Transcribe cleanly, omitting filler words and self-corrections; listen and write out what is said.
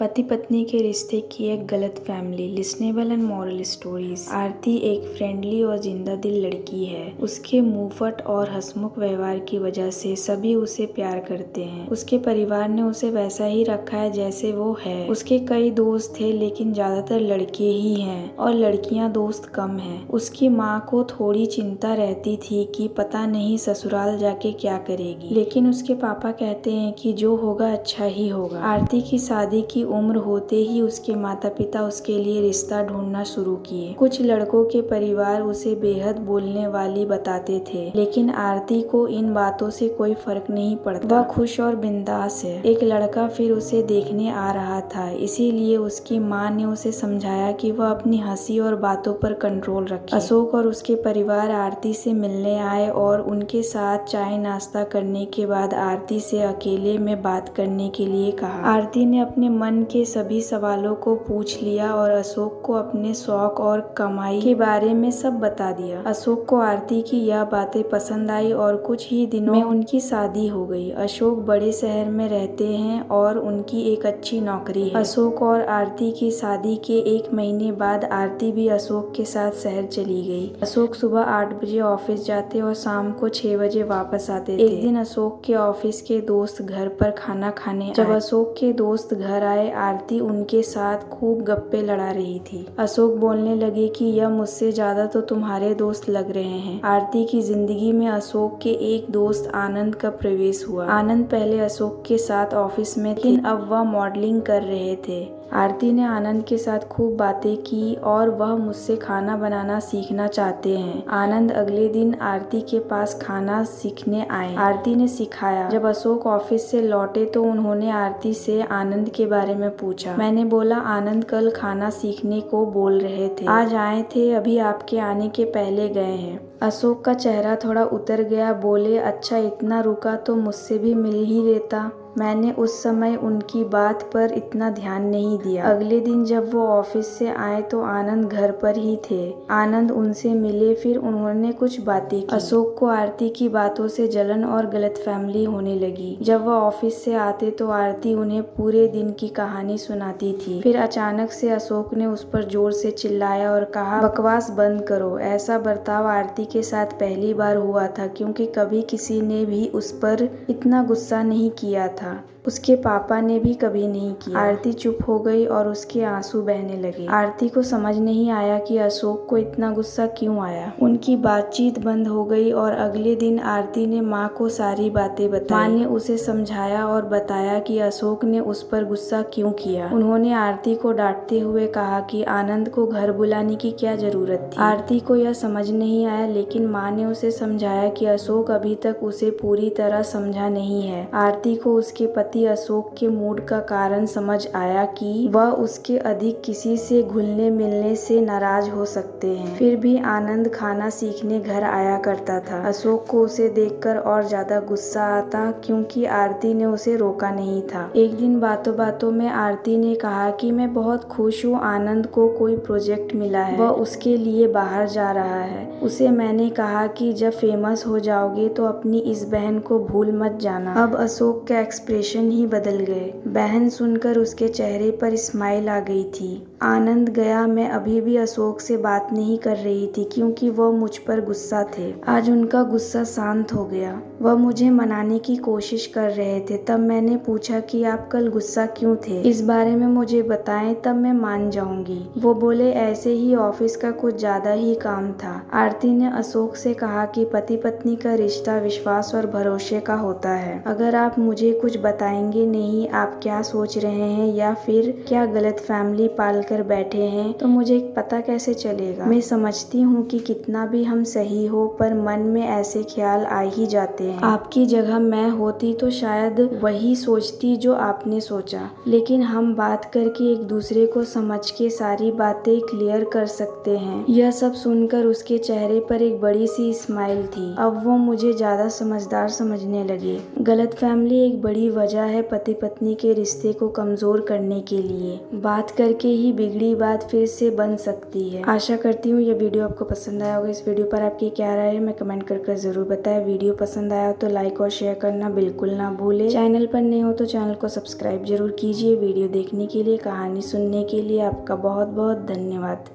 पति पत्नी के रिश्ते की एक गलत family, listenable and moral stories. Aarti एक फ्रेंडली और जिंदा दिल लड़की है। उसके मुंहफट और हंसमुख व्यवहार की वजह से सभी उसे प्यार करते हैं। उसके परिवार ने उसे वैसा ही रखा है जैसे वो है। उसके कई दोस्त थे लेकिन ज्यादातर लड़के ही हैं और लड़कियां दोस्त कम हैं। उसकी माँ को थोड़ी चिंता रहती थी कि पता नहीं ससुराल जाके क्या करेगी, लेकिन उसके पापा कहते हैं कि जो होगा अच्छा ही होगा। आरती की शादी की उम्र होते ही उसके माता पिता उसके लिए रिश्ता ढूंढना शुरू किए। कुछ लड़कों के परिवार उसे बेहद बोलने वाली बताते थे, लेकिन आरती को इन बातों से कोई फर्क नहीं पड़ता। वह खुश और बिंदास है। एक लड़का फिर उसे देखने आ रहा था, इसीलिए उसकी माँ ने उसे समझाया कि वह अपनी हंसी और बातों पर कंट्रोल रखे। अशोक और उसके परिवार आरती से मिलने आए और उनके साथ चाय नाश्ता करने के बाद आरती से अकेले में बात करने के लिए कहा। आरती ने अपने मन के सभी सवालों को पूछ लिया और अशोक को अपने शौक और कमाई के बारे में सब बता दिया। अशोक को आरती की यह बातें पसंद आई और कुछ ही दिनों में उनकी शादी हो गई। अशोक बड़े शहर में रहते हैं और उनकी एक अच्छी नौकरी है। अशोक और आरती की शादी के 1 महीने बाद आरती भी अशोक के साथ शहर चली गई। अशोक सुबह 8 बजे ऑफिस जाते और शाम को 6 बजे वापस आते थे। एक दिन अशोक के ऑफिस के दोस्त घर पर खाना खाने जब अशोक के दोस्त घर आए, आरती उनके साथ खूब गप्पे लड़ा रही थी। अशोक बोलने लगे कि यह मुझसे ज्यादा तो तुम्हारे दोस्त लग रहे हैं। आरती की जिंदगी में अशोक के एक दोस्त आनंद का प्रवेश हुआ। आनंद पहले अशोक के साथ ऑफिस में थे, लेकिन अब वह मॉडलिंग कर रहे थे। आरती ने आनंद के साथ खूब बातें की और वह मुझसे खाना बनाना सीखना चाहते हैं। आनंद अगले दिन आरती के पास खाना सीखने आए। आरती ने सिखाया। जब अशोक ऑफिस से लौटे तो उन्होंने आरती से आनंद के बारे में पूछा। मैंने बोला, आनंद कल खाना सीखने को बोल रहे थे, आज आए थे, अभी आपके आने के पहले गए हैं। अशोक का चेहरा थोड़ा उतर गया। बोले, अच्छा इतना रुका तो मुझसे भी मिल ही लेता। मैंने उस समय उनकी बात पर इतना ध्यान नहीं दिया। अगले दिन जब वो ऑफिस से आए तो आनंद घर पर ही थे। आनंद उनसे मिले, फिर उन्होंने कुछ बातें की। अशोक को आरती की बातों से जलन और गलतफहमी होने लगी। जब वह ऑफिस से आते तो आरती उन्हें पूरे दिन की कहानी सुनाती थी। फिर अचानक से अशोक ने उस पर जोर से चिल्लाया और कहा, बकवास बंद करो। ऐसा बर्ताव आरती के साथ पहली बार हुआ था, क्योंकि कभी किसी ने भी उस पर इतना गुस्सा नहीं किया था। उसके पापा ने भी कभी नहीं किया। आरती चुप हो गई और उसके आंसू बहने लगे। आरती को समझ नहीं आया कि अशोक को इतना गुस्सा क्यों आया। उनकी बातचीत बंद हो गई और अगले दिन आरती ने माँ को सारी बातें बताई। माँ ने उसे समझाया और बताया कि अशोक ने उस पर गुस्सा क्यों किया। उन्होंने आरती को डांटते हुए कहा कि आनंद को घर बुलाने की क्या जरूरत थी। आरती को यह समझ नहीं आया, लेकिन माँ ने उसे समझाया कि अशोक अभी तक उसे पूरी तरह समझा नहीं है। आरती को उसके पति अशोक के मूड का कारण समझ आया कि वह उसके अधिक किसी से घुलने मिलने से नाराज हो सकते हैं। फिर भी आनंद खाना सीखने घर आया करता था। अशोक को उसे देखकर और ज्यादा गुस्सा आता, क्योंकि आरती ने उसे रोका नहीं था। एक दिन बातों बातों में आरती ने कहा कि मैं बहुत खुश हूँ, आनंद को कोई प्रोजेक्ट मिला है, वह उसके लिए बाहर जा रहा है। उसे मैंने कहा कि जब फेमस हो जाओगे तो अपनी इस बहन को भूल मत जाना। अब अशोक का एक्सप्रेशन ही बदल गए। बहन सुनकर उसके चेहरे पर स्माइल आ गई थी। आनंद गया। मैं अभी भी अशोक से बात नहीं कर रही थी, क्योंकि वह मुझ पर गुस्सा थे। आज उनका गुस्सा शांत हो गया। वह मुझे मनाने की कोशिश कर रहे थे। तब मैंने पूछा कि आप कल गुस्सा क्यों थे, इस बारे में मुझे बताएं, तब मैं मान जाऊंगी। वो बोले, ऐसे ही ऑफिस का कुछ ज्यादा ही काम था। आरती ने अशोक से कहा कि पति पत्नी का रिश्ता विश्वास और भरोसे का होता है। अगर आप मुझे कुछ बताएंगे नहीं आप क्या सोच रहे हैं या फिर क्या गलत फैमिली पाल कर बैठे हैं, तो मुझे पता कैसे चलेगा। मैं समझती हूँ कि कितना भी हम सही हो, पर मन में ऐसे ख्याल आ ही जाते हैं। आपकी जगह मैं होती तो शायद वही सोचती जो आपने सोचा, लेकिन हम बात करके एक दूसरे को समझ के सारी बातें क्लियर कर सकते हैं। यह सब सुनकर उसके चेहरे पर एक बड़ी सी स्माइल थी। अब वो मुझे ज्यादा समझदार समझने लगे। गलत फैमिली एक बड़ी वजह है पति पत्नी के रिश्ते को कमजोर करने के लिए। बात करके ही बिगड़ी बात फिर से बन सकती है। आशा करती हूँ यह वीडियो आपको पसंद आया होगा। इस वीडियो पर आपकी क्या राय है, मैं कमेंट कर जरूर बताएं। वीडियो पसंद आया आया हो तो लाइक और शेयर करना बिल्कुल ना भूले। चैनल पर नए हो तो चैनल को सब्सक्राइब जरूर कीजिए। वीडियो देखने के लिए, कहानी सुनने के लिए आपका बहुत बहुत धन्यवाद।